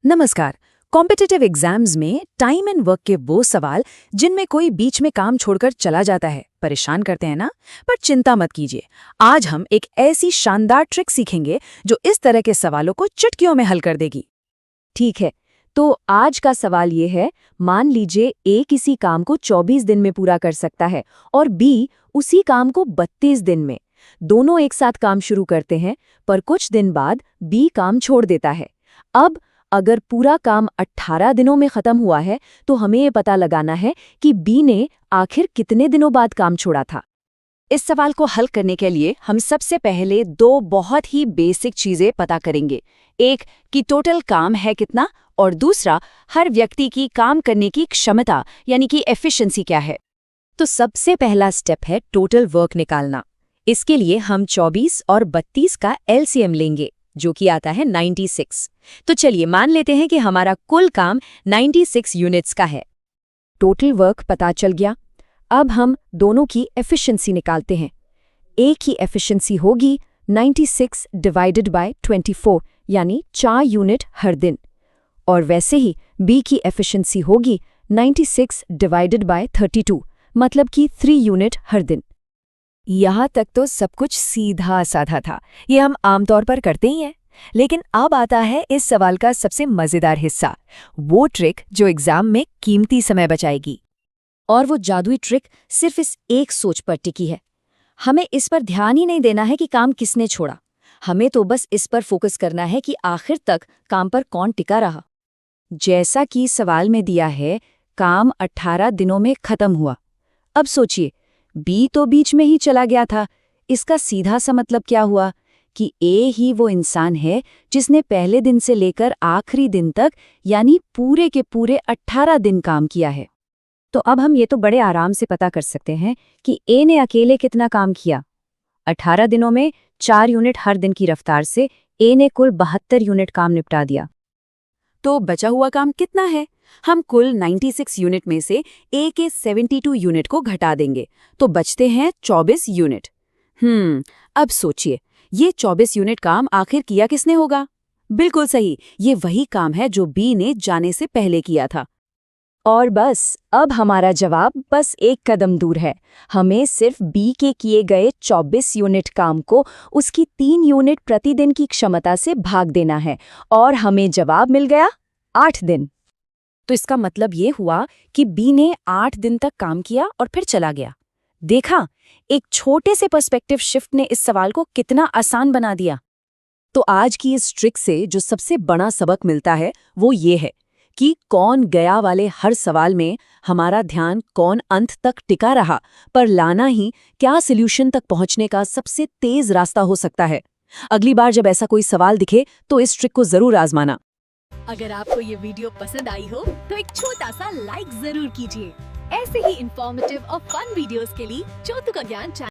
नमस्कार। Competitive exams में time and work के वो सवाल जिनमें कोई बीच में काम छोड़कर चला जाता है, परेशान करते हैं ना। पर चिंता मत कीजिए, आज हम एक ऐसी शानदार ट्रिक सीखेंगे जो इस तरह के सवालों को चुटकियों में हल कर देगी। ठीक है, तो आज का सवाल ये है, मान लीजिए ए किसी काम को 24 दिन में पूरा कर सकता है और बी उसी काम को 32 दिन में। दोनों एक साथ काम शुरू करते हैं, पर कुछ दिन बाद बी काम छोड़ देता है। अब अगर पूरा काम 18 दिनों में खत्म हुआ है, तो हमें ये पता लगाना है कि बी ने आखिर कितने दिनों बाद काम छोड़ा था। इस सवाल को हल करने के लिए हम सबसे पहले दो बहुत ही बेसिक चीजें पता करेंगे। एक कि टोटल काम है कितना, और दूसरा हर व्यक्ति की काम करने की क्षमता यानी कि एफिशिएंसी क्या है। तो सबसे पहला स्टेप है टोटल वर्क निकालना। इसके लिए हम 24 और 32 का एलसीएम लेंगे, जो कि आता है 96। तो चलिए मान लेते हैं कि हमारा कुल काम 96 यूनिट्स का है। टोटल वर्क पता चल गया। अब हम दोनों की एफिशिएंसी निकालते हैं। ए की एफिशिएंसी होगी 96 डिवाइडेड बाय 24, यानी 4 यूनिट हर दिन। और वैसे ही बी की एफिशिएंसी होगी 96 डिवाइडेड बाय 32, मतलब कि 3 यूनिट हर दिन। यहाँ तक तो सब कुछ सीधा साधा था, ये हम आमतौर पर करते ही हैं। लेकिन अब आता है इस सवाल का सबसे मज़ेदार हिस्सा, वो ट्रिक जो एग्जाम में कीमती समय बचाएगी। और वो जादुई ट्रिक सिर्फ इस एक सोच पर टिकी है। हमें इस पर ध्यान ही नहीं देना है कि काम किसने छोड़ा, हमें तो बस इस पर फोकस करना है कि आखिर तक काम पर कौन टिका रहा। जैसा कि सवाल में दिया है, काम 18 दिनों में खत्म हुआ। अब सोचिए, बी तो बीच में ही चला गया था। इसका सीधा सा मतलब क्या हुआ कि ए ही वो इंसान है जिसने पहले दिन से लेकर आखिरी दिन तक, यानी पूरे के पूरे 18 दिन काम किया है। तो अब हम ये तो बड़े आराम से पता कर सकते हैं कि ए ने अकेले कितना काम किया। 18 दिनों में 4 यूनिट हर दिन की रफ्तार से ए ने कुल 72 यूनिट काम निपटा दिया। तो बचा हुआ काम कितना है? हम कुल 96 यूनिट में से ए के 72 यूनिट को घटा देंगे, तो बचते हैं 24 यूनिट। अब सोचिए, ये 24 यूनिट काम आखिर किया किसने होगा? बिल्कुल सही, ये वही काम है जो बी ने जाने से पहले किया था। और बस अब हमारा जवाब बस एक कदम दूर है। हमें सिर्फ बी के किए गए 24 यूनिट काम को उसकी 3 यूनिट प्रतिदिन की क्षमता से भाग देना है, और हमें जवाब मिल गया 8 दिन। तो इसका मतलब ये हुआ कि बी ने 8 दिन तक काम किया और फिर चला गया। देखा, एक छोटे से पर्सपेक्टिव शिफ्ट ने इस सवाल को कितना आसान बना दिया। तो आज की इस ट्रिक से जो सबसे बड़ा सबक मिलता है वो ये है कि कौन गया वाले हर सवाल में हमारा ध्यान कौन अंत तक टिका रहा पर लाना ही क्या सॉल्यूशन तक पहुंचने का सबसे तेज रास्ता हो सकता है। अगली बार जब ऐसा कोई सवाल दिखे तो इस ट्रिक को जरूर आजमाना। अगर आपको ये वीडियो पसंद आई हो तो एक छोटा सा लाइक जरूर कीजिए। ऐसे ही इंफॉर्मेटिव और फन वीडियोस के लिए चोटू का ज्ञान चैनल